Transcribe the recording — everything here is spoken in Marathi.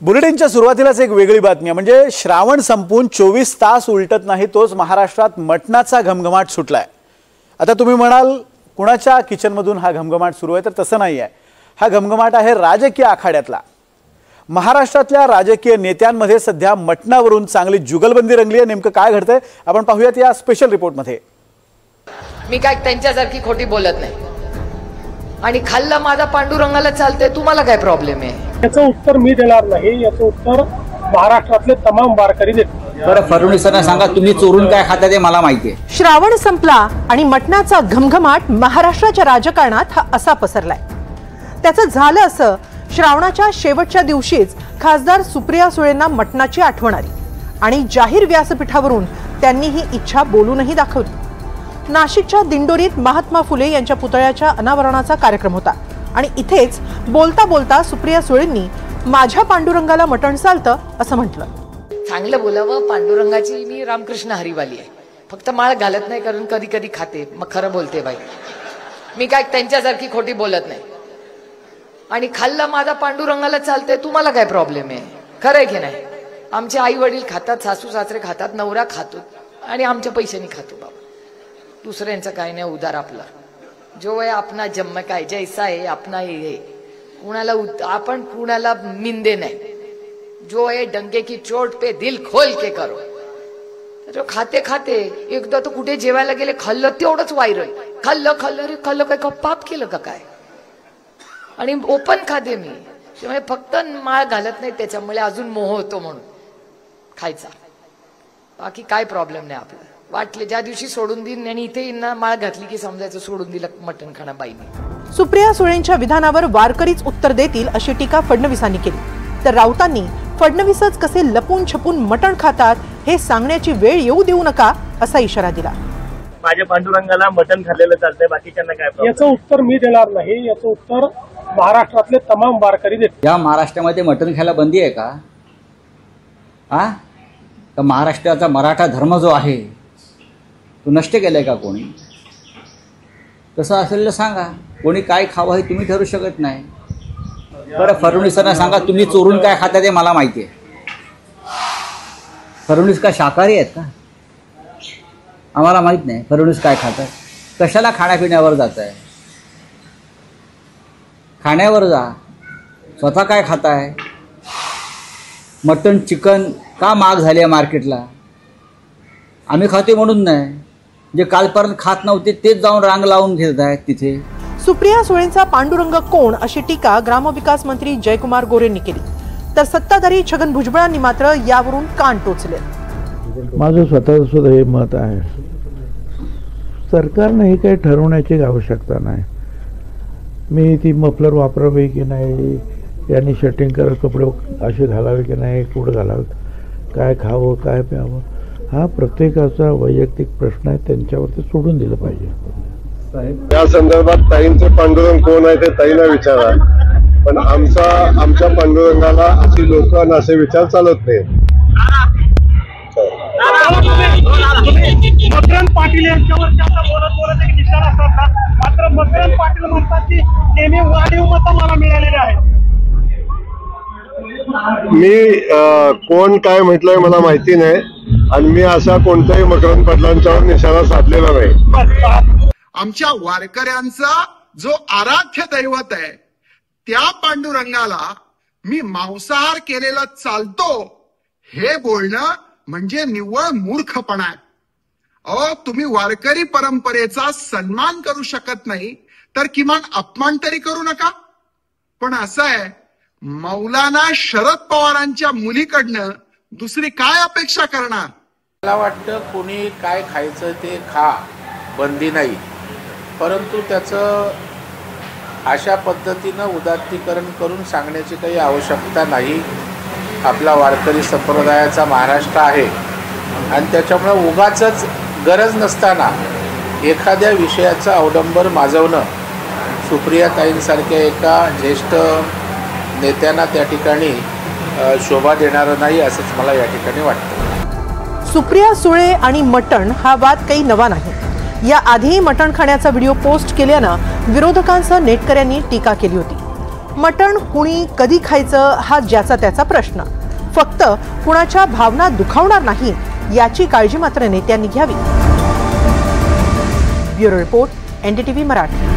बुलेटिनच्या सुरुवातीलाच एक वेगळी बातमी आहे, म्हणजे श्रावण संपून 24 तास उलटत नाही तोच महाराष्ट्रात मटणाचा घमघमाट सुटलाय। आता तुम्ही म्हणाल कुणाच्या किचनमधून हा घमघमाट सुरू आहे, तर तसं नाही आहे। हा घमघमाट आहे राजकीय आखाड्यातला। महाराष्ट्रातल्या राजकीय नेत्यांमध्ये सध्या मटणावरून चांगली जुगलबंदी रंगली आहे। नेमकं काय घडतंय आपण पाहूयात या स्पेशल रिपोर्टमध्ये। मी काय त्यांच्यासारखी खोटी बोलत नाही आणि खाल्ला माझा पांडुरंगाला चालते, तुम्हाला काय प्रॉब्लेम आहे? याचं उत्तर मी देणार नाही, याचं उत्तर महाराष्ट्रातले तमाम वारकरी देतील। बरं, फडणवीसांना सांगा तुम्ही चोरून काय खाता ते मला माहिती आहे। श्रावण संपला आणि मटणाचा घमघमाट महाराष्ट्राच्या राजकारणात हा असा पसरलाय। त्याचं झालं असं, श्रावणाच्या शेवटच्या दिवशीच खासदार सुप्रिया सुळेंना मटणाची आठवण आली आणि जाहीर व्यासपीठावरून त्यांनी ही इच्छा बोलूनही दाखवली। नाशिकच्या दिंडोरीत महात्मा फुले यांच्या पुतळ्याच्या अनावरणाचा कार्यक्रम होता आणि इथेच बोलता बोलता सुप्रिया सुळेंनी माझ्या पांडुरंगाला मटण चालतं असं म्हटलं। चांगलं बोलावं, पांडुरंगाची मी रामकृष्ण हरिवाली आहे, फक्त माळ घालत नाही कारण कधी कधी खाते, मग खरं बोलते बाई। मी काय त्यांच्यासारखी खोटी बोलत नाही आणि खाल्ला माझा पांडुरंगाला चालते, तुम्हाला काय प्रॉब्लेम आहे? खरं आहे की नाही? आमचे आई वडील खातात, सासू सासरे खातात, नवरा खातो आणि आमच्या पैशांनी खातो बाबा। दुसऱ्यांचं काय नाही, उदार आपला जो है अपना जन्म काय जैसा है अपना हे कुणाला आपण कुणाला मिंदे नाही। जो है डंके की चोट पे दिल खोल के करो। जो खाते खाते एकदा तो कुठे जेवायला गेले, खाल्लं तेवढंच व्हायरल, खाल्लं खाल्लं रे खाल्लं, काय पाप केलं का काय? आणि ओपन खाते मी, त्यामुळे फक्त माळ घालत नाही त्याच्यामुळे अजून मोह होतो म्हणून खायचा, बाकी काय प्रॉब्लेम नाही आपला। वाटले ज्या दिवशी सोडून देईन आणि इथे यांना माळ घातली की समजायचं सोडून दिलं मटण खाणं बाईने। सुप्रिया सुळेंच्या विधानावर वारकरीच उत्तर देतील अशी टीका फडणवीसांनी केली, तर राऊतांनी फडणवीसच कसे लपून छपून मटण खातात हे सांगण्याची वेळ येऊ देऊ नका असा इशारा दिला। माझ्या पांडुरंगाला मटण खाल्लेलं चालतंय, बाकीच्यांना काय प्रॉब्लेम? याचं उत्तर मी देणार नाही, याचं उत्तर महाराष्ट्रातले तमाम वारकरी देतील। या महाराष्ट्रामध्ये मटण खायला बंदी आहे का? तर महाराष्ट्राचा मराठा धर्म जो आहे तो नष्ट केलाय का कोणी? तसं असेल तर सांगा, कोणी काय खावं हे तुम्ही ठरवू शकत नाही। बरं, फडणवीसांना सांगा तुम्ही चोरून काय खाता ते मला माहिती आहे। फडणवीस का शाकाहारी आहेत का? आम्हाला माहित नाही फडणवीस काय खातात। कशाला खाण्यापिण्यावर जात आहे? खाण्यावर जा, स्वतः काय खाताय? मटण चिकन का महाग झाले आहे मार्केटला? आम्ही खाते म्हणून नाही, जे कालपर्यंत खात नव्हते तेच जाऊन रांग लावून घेत आहेत तिथे। सुप्रिया सुळेंचा पांडुरंग कोण अशी टीका ग्रामविकास मंत्री जयकुमार गोरेंनी केली, तर सत्ताधारी छगन भुजबळांनी मात्र यावरून कान टोचले। माझं स्वतःचं सुद्धा हे मत आहे, सरकारने हे काही ठरवण्याची आवश्यकता नाही। मी ती मफलर वापरावी की नाही, यांनी शर्टिंग करत कपडे असे घालावे की नाही, कुठं घालावे, काय खावं काय प्यावं, हा प्रत्येकाचा वैयक्तिक प्रश्न आहे, त्यांच्यावरती सोडून दिलं पाहिजे। या संदर्भात ताईंचे पांडुरंग कोण आहे ते ताईंना विचारा, पण आमच्या पांडुरंगाला अशी लोक असे विचार चालत नाही। मकरंद पाटील यांच्यावर बोलत एक निशाणा साधला, मात्र मकरंद पाटील म्हणतात की नेहमी वाढीव मतं मला मिळालेले आहेत। मी कोण काय म्हटलंय मला माहिती नाही आणि मी असा कोणत्याही मकरंद पाटलांच्यावर निशाणा साधलेला नाही। आमच्या वारकऱ्यांचा जो आराध्य दैवत आहे त्या पांडुरंगाला मी मांसाहार केलेला चालतो हे बोलणं म्हणजे निव्वळ मूर्खपणा आहे। अहो, तुम्ही वारकरी परंपरेचा सन्मान करू शकत नाही तर किमान अपमान तरी करू नका। पण असं आहे, मौलाना शरद पवारांच्या मुलीकडनं दुसरी काय अपेक्षा करणार? मला वाटतं कोणी काय खायचं ते खा, बंदी नाही, परंतु त्याचं अशा पद्धतीनं उदात्तीकरण करून सांगण्याची काही आवश्यकता नाही। आपला वारकरी संप्रदायाचा महाराष्ट्र आहे आणि त्याच्यामुळे उगाचच गरज नसताना एखाद्या विषयाचं अवडंबर माजवणं सुप्रियाताईंसारख्या एका ज्येष्ठ नेत्यांना त्या ठिकाणी शोभा देणारं नाही असंच मला या ठिकाणी वाटतं। सुप्रिया सुळे आणि मटण हा वाद काही नवा नाही। या आधीही मटण खाण्याचा व्हिडिओ पोस्ट केल्यानं विरोधकांसह नेटकऱ्यांनी टीका केली होती। मटण कुणी कधी खायचं हा ज्याचा त्याचा प्रश्न, फक्त कुणाच्या भावना दुखावणार नाही याची काळजी मात्र नेत्यांनी घ्यावी. Bureau report, NDTV Marathi.